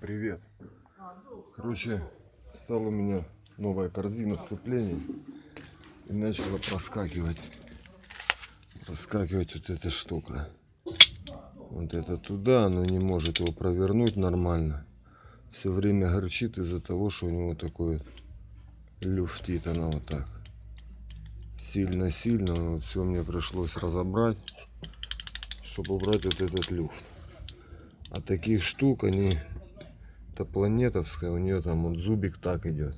Привет. Короче, стала у меня новая корзина сцеплений и начала проскакивать вот эта штука. Вот это туда, она не может его провернуть нормально. Все время горчит из-за того, что у него такой вот люфтит она вот так. Сильно-сильно. Вот все мне пришлось разобрать, чтобы убрать вот этот люфт. А таких штук, они... Это планетовская, у нее там вот зубик так идет.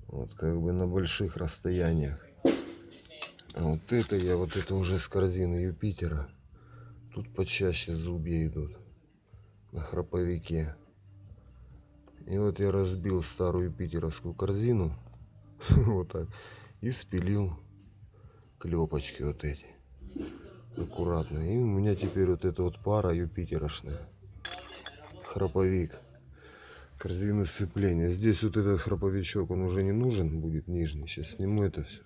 Вот как бы на больших расстояниях. А вот это уже с корзины Юпитера. Тут почаще зубья идут на храповике. И вот я разбил старую юпитеровскую корзину вот так и спилил клепочки вот эти аккуратно. И у меня теперь вот эта вот пара юпитерошная, храповик, корзины сцепления. Здесь вот этот храповичок, он уже не нужен будет, нижний. Сейчас сниму это все.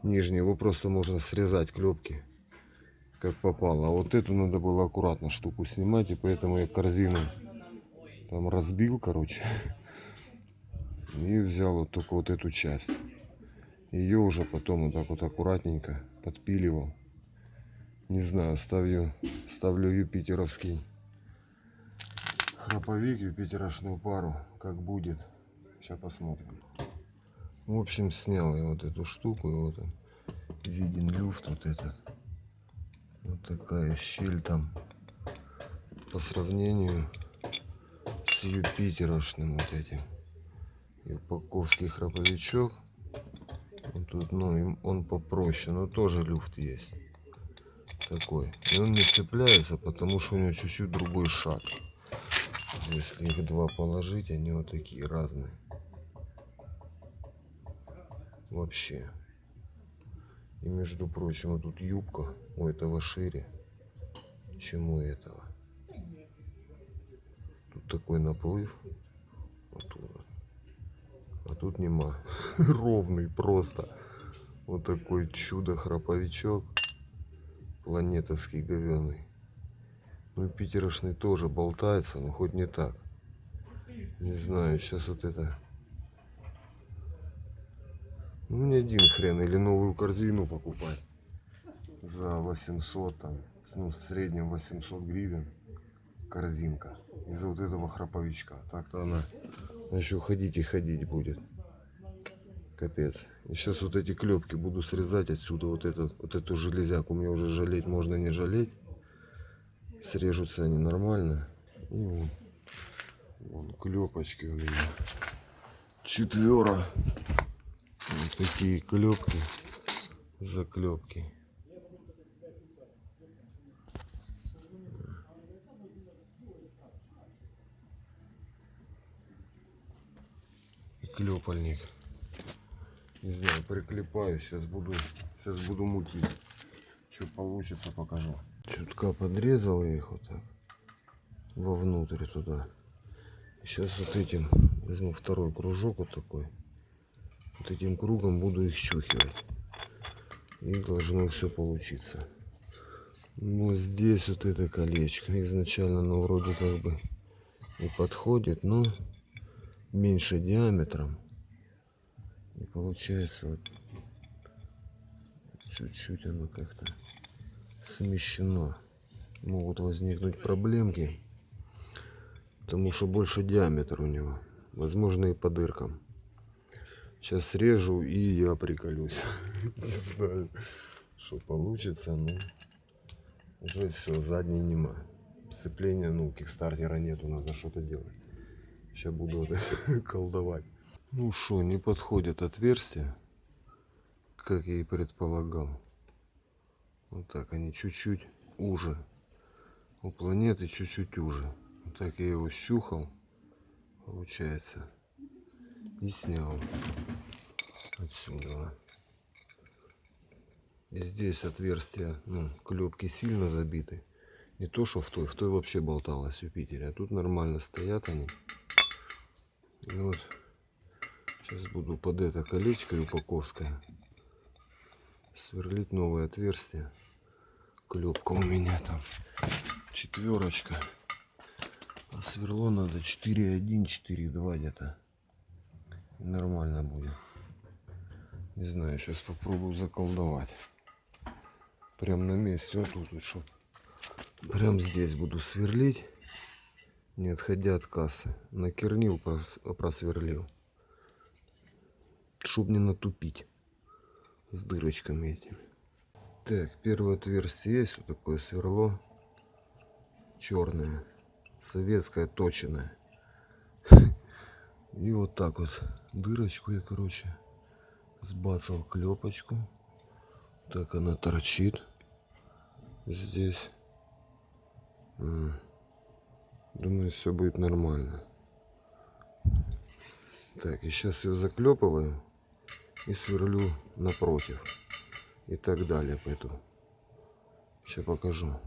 Нижний, его просто можно срезать клепки как попало. А вот эту надо было аккуратно штуку снимать, и поэтому я корзину там разбил, короче, и взял вот только вот эту часть. Ее уже потом вот так вот аккуратненько подпиливал. Не знаю, ставлю юпитеровский храповик, юпитерошную пару, как будет. Сейчас посмотрим. В общем, снял я вот эту штуку, и вот он, виден люфт вот этот. Вот такая щель там по сравнению с юпитерошным вот этим. Юпаковский храповичок. Вот тут, ну, он попроще, но тоже люфт есть такой. И он не цепляется, потому что у него чуть-чуть другой шаг. Если их два положить, они вот такие разные. Вообще. И между прочим, вот тут юбка у этого шире, чем у этого. Тут такой наплыв. А тут нема. Ровный просто. Вот такой чудо-храповичок. Планетовский говёный. Ну и питерошный тоже болтается, но хоть не так. Не знаю, сейчас вот это... Ну не один хрен, или новую корзину покупать за 800, там, ну, в среднем 800 гривен корзинка. Из-за вот этого храповичка. Так-то она еще ходить и ходить будет. Капец. И сейчас вот эти клепки буду срезать отсюда, вот эту железяку. Мне уже жалеть можно, не жалеть. Срежутся они нормально. И вон клепочки у меня. Четвера. Вот такие клепки. Заклепки. И клепальник. Не знаю, приклепаю. Сейчас буду мутить. Что получится, покажу. Чутка подрезал я их вот так. Вовнутрь туда. Сейчас вот этим возьму второй кружок вот такой. Вот этим кругом буду их щухивать. И должно все получиться. Ну здесь вот это колечко. Изначально оно вроде как бы и подходит, но меньше диаметром. И получается вот чуть-чуть оно как-то смещено. Могут возникнуть проблемки. Потому что больше диаметр у него. Возможно и по дыркам. Сейчас срежу и я приколюсь. Не знаю, что получится, но уже все, задней нема. Сцепления, ну, кикстартера нету, надо что-то делать. Сейчас буду вот колдовать. Ну что, не подходят отверстия, как я и предполагал. Вот так они чуть-чуть уже. У планеты чуть-чуть уже. Вот так я его щухал, получается, и снял отсюда. И здесь отверстия, ну, клепки сильно забиты. Не то, что в той вообще болталась в Юпитере, а тут нормально стоят они. И вот сейчас буду под это колечко юпаковское сверлить новое отверстие. Клепка у меня там четверочка. сверло надо 4,1, 4,2 где-то. Нормально будет. Не знаю, сейчас попробую заколдовать. Прям на месте. Вот тут, чтоб прям здесь буду сверлить, не отходя от кассы. Накернил, просверлил. Чтоб не натупить с дырочками этими. Так, первое отверстие есть. Вот такое сверло. Черное. Советское, точеное. И вот так вот дырочку я, короче, сбацал клепочку. Так она торчит здесь. Думаю, все будет нормально. Так, и сейчас ее заклепываю и сверлю напротив. И так далее. Поэтому сейчас покажу.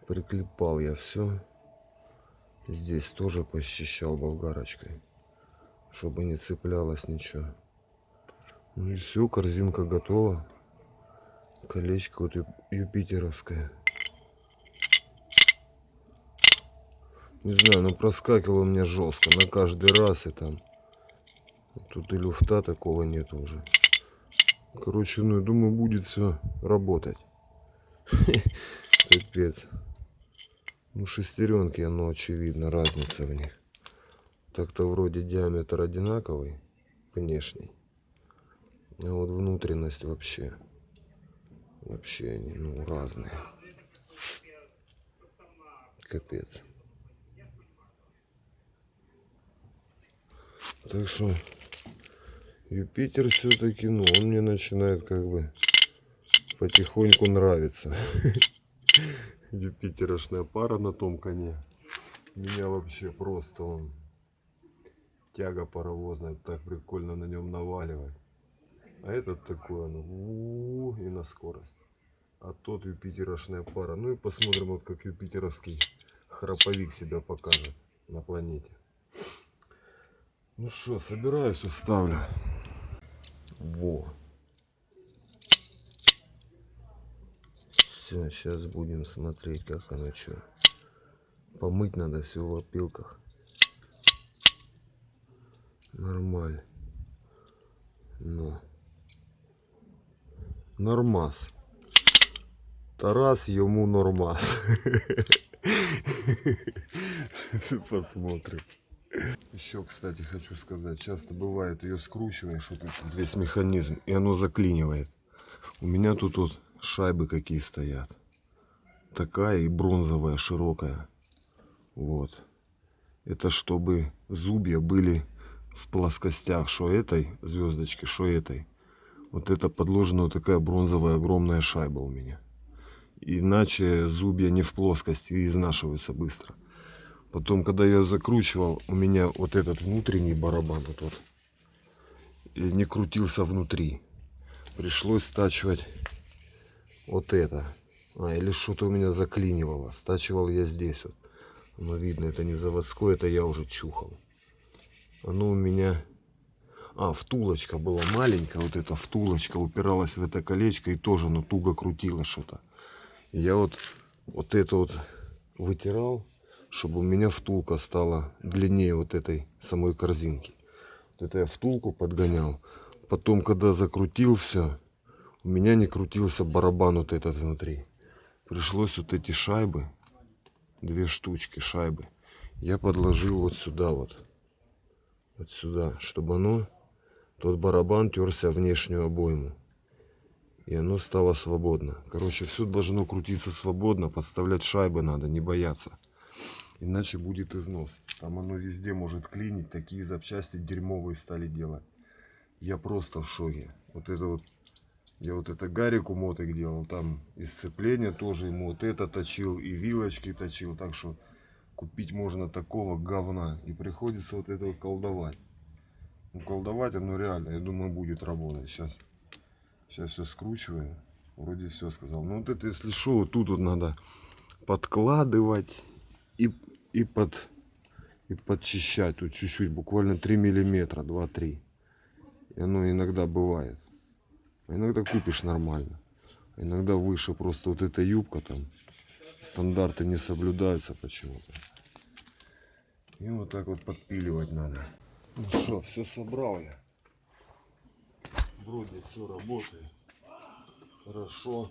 Приклепал я все. Здесь тоже посчищал болгарочкой, чтобы не цеплялось ничего. Ну и все, корзинка готова. Колечко вот юпитеровское. Не знаю, но проскакивало у меня жестко на каждый раз, и там тут и люфта такого нет уже. Короче, ну я думаю, будет все работать. Капец. Ну, шестеренки, оно очевидно, разница в них. Так-то вроде диаметр одинаковый, внешний. А вот внутренность вообще они, ну, разные. Капец. Так что Юпитер все-таки, ну, он мне начинает как бы потихоньку нравиться. Юпитерошная пара на том коне. Меня вообще просто он тяга паровозная, так прикольно на нем наваливать. А этот такой, ну, и на скорость. А тот юпитерошная пара. Ну и посмотрим, вот как юпитеровский храповик себя покажет на планете. Ну что, собираюсь, уставлю. Во. Все, сейчас будем смотреть, как оно что. Помыть надо все в опилках. Нормально. Ну. Нормас. Тарас ему нормас. Посмотрим. Еще, кстати, хочу сказать, часто бывает, ее скручиваешь, вот этот весь механизм, и оно заклинивает. У меня тут вот шайбы какие стоят. Такая и бронзовая, широкая. Вот. Это чтобы зубья были в плоскостях, что этой звездочки, что этой. Вот это подложена вот такая бронзовая огромная шайба у меня. Иначе зубья не в плоскости и изнашиваются быстро. Потом, когда я закручивал, у меня вот этот внутренний барабан вот не крутился внутри. Пришлось стачивать вот это. Или что-то у меня заклинивало. Стачивал я здесь вот. Но видно, это не заводское, это я уже чухал. Оно у меня... втулочка была маленькая. Вот эта втулочка упиралась в это колечко и тоже, ну, туго крутила что-то. И я вот это вот вытирал, чтобы у меня втулка стала длиннее вот этой самой корзинки. Вот это я втулку подгонял. Потом, когда закрутил все, у меня не крутился барабан вот этот внутри. Пришлось вот эти шайбы, 2 штучки шайбы, я подложил вот сюда вот. Вот сюда, чтобы тот барабан терся в внешнюю обойму. И оно стало свободно. Короче, все должно крутиться свободно, подставлять шайбы надо, не бояться. Иначе будет износ. Там оно везде может клинить, такие запчасти дерьмовые стали делать. Я просто в шоке. Вот это вот, я вот это Гарику мотик делал, там и сцепление тоже ему вот это точил, и вилочки точил. Так что купить можно такого говна. И приходится вот это вот колдовать. Ну, колдовать оно реально, я думаю, будет работать. Сейчас все скручиваю. Вроде все сказал. Ну вот это, если что, вот тут вот надо подкладывать и подчищать. Тут чуть-чуть, буквально 3 миллиметра, 2-3. И оно иногда бывает. А иногда купишь нормально. А иногда выше просто вот эта юбка там. Стандарты не соблюдаются почему-то. И вот так вот подпиливать надо. Ну что, все собрал я. Вроде все работает. Хорошо.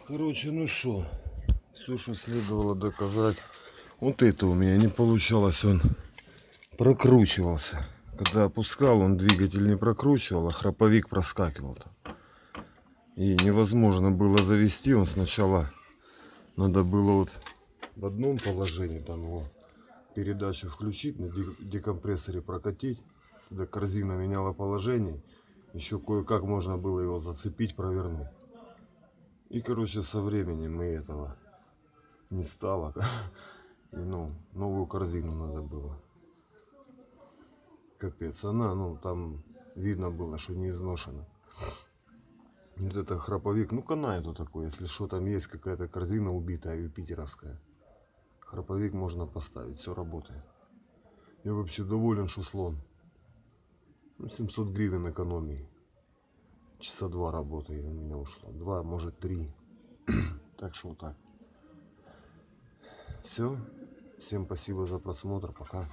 Короче, ну что, все, что следовало доказать. Вот это у меня не получалось, он прокручивался. Когда опускал, он двигатель не прокручивал, а храповик проскакивал там. И невозможно было завести, он сначала надо было вот в одном положении там его передачу включить, на декомпрессоре прокатить, когда корзина меняла положение, еще кое-как можно было его зацепить, провернуть. И, короче, со временем и этого не стало. И, ну, новую корзину надо было. Капец. Она, ну, там видно было, что не изношена. Вот это храповик. Ну, канает вот такой. Если что, там есть какая-то корзина убитая, юпитеровская. Храповик можно поставить. Все работает. Я вообще доволен, что слон. Ну, 700 гривен экономии. Часа 2 работы у меня ушло. 2, может 3. Так что вот так. Все. Всем спасибо за просмотр. Пока.